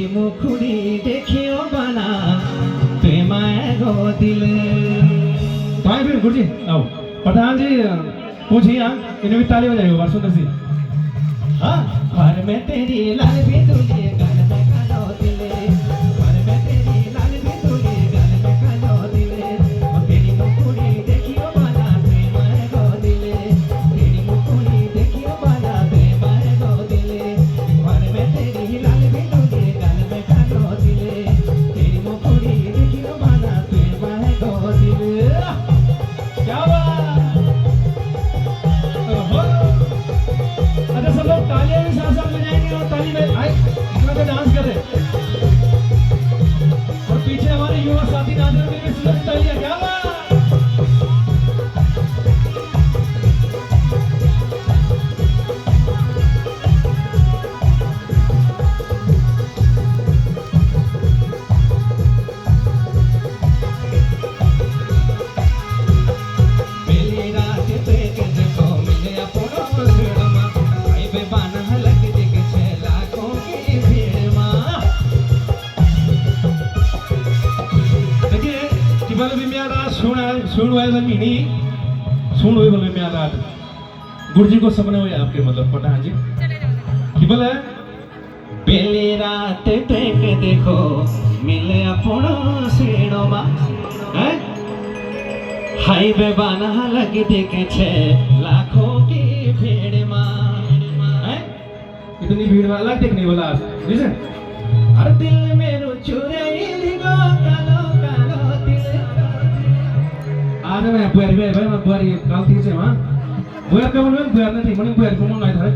मुखुरी देखियो बना प्रेमाए गो दिले। भाई फिर गुरुजी आओ प्रधान जी पूछिए आप इन्हें भी ताली बजाइए बार सुंदर सी। हाँ घर में तेरी लाल भी तुझे गल में कालो दिले, घर में तेरी लाल भी तुझे गल में कालो दिले, और तेरी मुखुरी देखियो बना प्रेमाए गो दिले, तेरी मुखुरी देखियो बना प्रेमाए गो दिले, घर में तेरी लाल भी तुझे गल में कालो दिले, तेरी मुखुरी देखियो बना प्रेमाए गो दिले। क्या बात। ओहो। अच्छा सब लोग तालियां भी साथ साथ बजाएंगे और ताली में आए इतना तो डांस कर रहे और पीछे हमारे युवा साथी नाच रहे हैं सुंदर तालियां। क्या बात। सुन वाले महीनी सुन हुई बोले मैं रात गुरुजी को सपने हुए आपके मतलब पठान जी की बोले पहली रात टेक देखो मिले अपनो सेणो मा हाईवे बना लग देखे छे लाखों की भीड़ मा इतनी भीड़ वाला देखने वाला जैसे हर दिल मेरो चुराई गो कालो कालो दिल। आज मैं बुआरी भाई मैं बुआरी काल थी से वहाँ बुआर का बोल बुआर नहीं मनी बुआर को मन नहीं था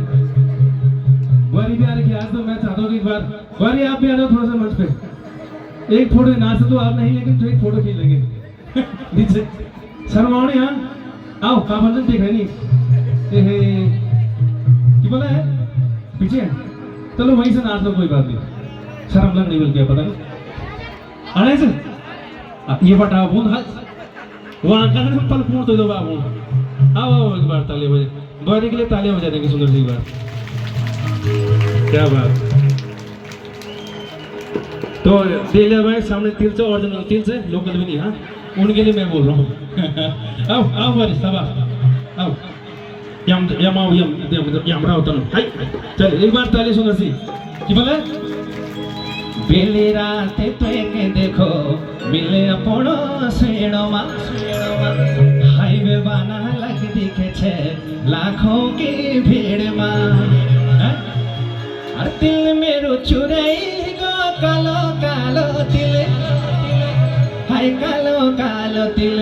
बुआरी भी आ रही आज तो मैं चाहता हूँ कि एक बार बुआरी आप भी आ जाओ थोड़ा सा मंच पे एक फोटो नाच तो आप नहीं लेकिन तो एक फोटो खींच लेंगे नीचे शर्माओ नहीं हाँ आओ काबंधन देख रहे नहीं हे की बोला है पीछे चलो वहीं से नाच लो कोई बात नहीं शर्म लग नहीं मिल गया पता नहीं आने से ये बटा बूंद हाथ वहाँ का हम पल पूर्ण तो दो बाबू आओ एक बार ताली बजे बुआरी के लिए तालियां बजा देंगे सुंदर सी बार। क्या बात। तो दिल भाई सामने तिल से ओरिजिनल तिल से लोकल भी नहीं हाँ उनके लिए मैं बोल रहा हूँ। आओ आओ बारी सब आओ यम आओ यम रहा होता हाय चल एक बार ताली सुंदर सी की बोले पहली रात टेक देखो मिले अपनो सेणो मा हाईवे बना लग दिखे छे लाखों की भीड़ मा हर दिल मेरो चुराई गो कालो कालो दिल हाय कालो कालो दिल।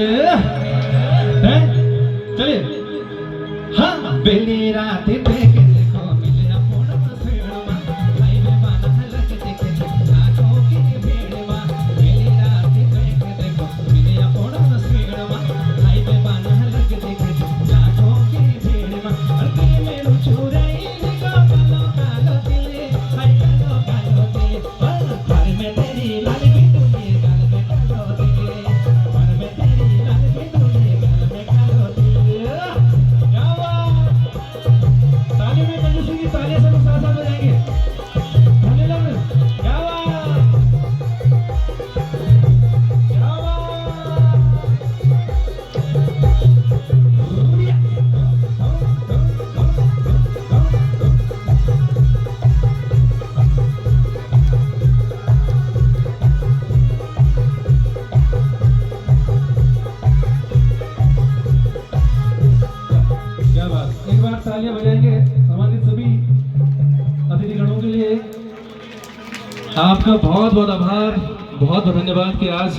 चलिए हाँ पहली रात टेक देखो मिले अपनो सेणो मा हाईवे बना लग दिखे छे लाखों की भीड़ मा पहली रात टेक देखो मिले अपनो सेणो मा हाईवे बना लग दिखे छे लाखों की भीड़ मा हर दिल मेरो चुराई गो कालो कालो दिल हाय कालो कालो दिल घर में तेरी लाल भी तुझे गल में कालो दिल घर में तेरी लाल भी तुझे गल में कालो दिल। क्या बात। ताली में कंजूसी की तालियां सब साथ साथ बजाएंगे ताली लग क्या बात क्या क्या बात। एक बार तालियां बजाएंगे सम्मानित सभी अतिथिगणों के लिए। आपका बहुत बहुत आभार बहुत बहुत धन्यवाद कि आज